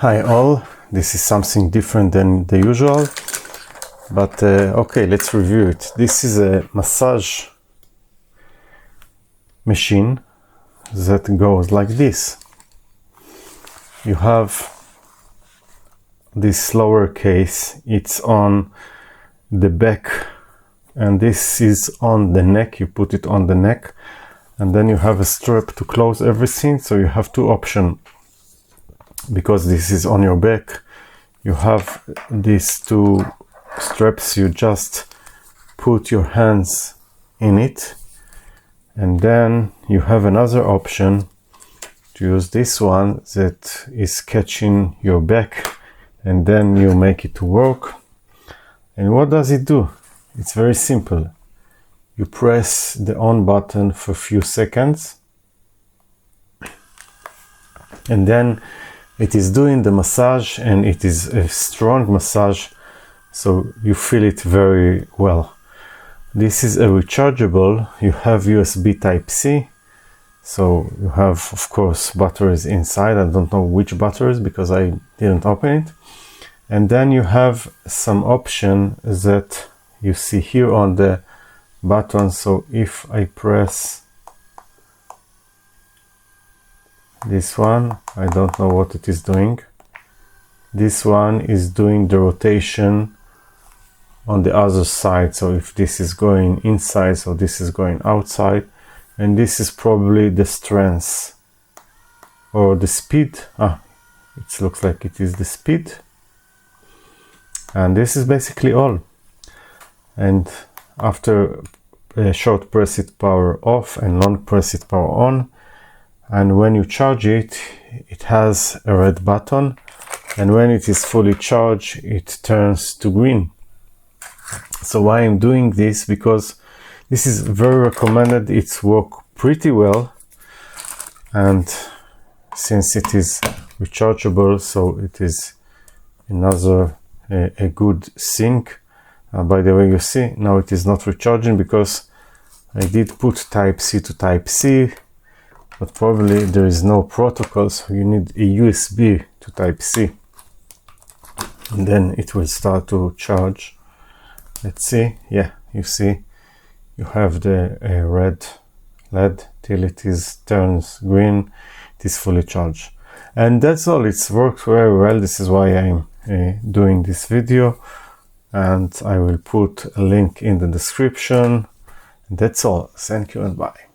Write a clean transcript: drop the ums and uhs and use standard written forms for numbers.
Hi all, this is something different than the usual, but okay, let's review it. This is a massage machine that goes like this. You have this lower case, it's on the back, and this is on the neck. You put it on the neck, and then you have a strap to close everything. So you have two options. Because this is on your back, you have these two straps. You just put your hands in it, and then you have another option to use this one that is catching your back, and then you make it to work. And what does it do? It's very simple. You press the on button for a few seconds, and then it is doing the massage, and it is a strong massage, so you feel it very well. This is a rechargeable. You have USB Type-C, so you have, of course, batteries inside. I don't know which batteries because I didn't open it. And then you have some option that you see here on the button. So if I press this one, I don't know what it is doing. This one is doing the rotation on the other side. So if this is going inside, so this is going outside, and this is probably the strength or the speed. It looks like it is the speed. And this is basically all. And after a short press it power off and long press it power on. And when you charge it, it has a red button, and when it is fully charged, it turns to green. So why I'm doing this? Because this is very recommended. It's worked pretty well, and since it is rechargeable, so it is another a good thing. By the way, you see now it is not recharging because I did put Type-C to Type-C. But probably there is no protocol, so you need a USB to Type-C, and then it will start to charge. Let's see. Yeah, you see you have the red LED till it turns green. It is fully charged, and that's all. It's worked very well. This is why I'm doing this video, and I will put a link in the description. That's all. Thank you and bye.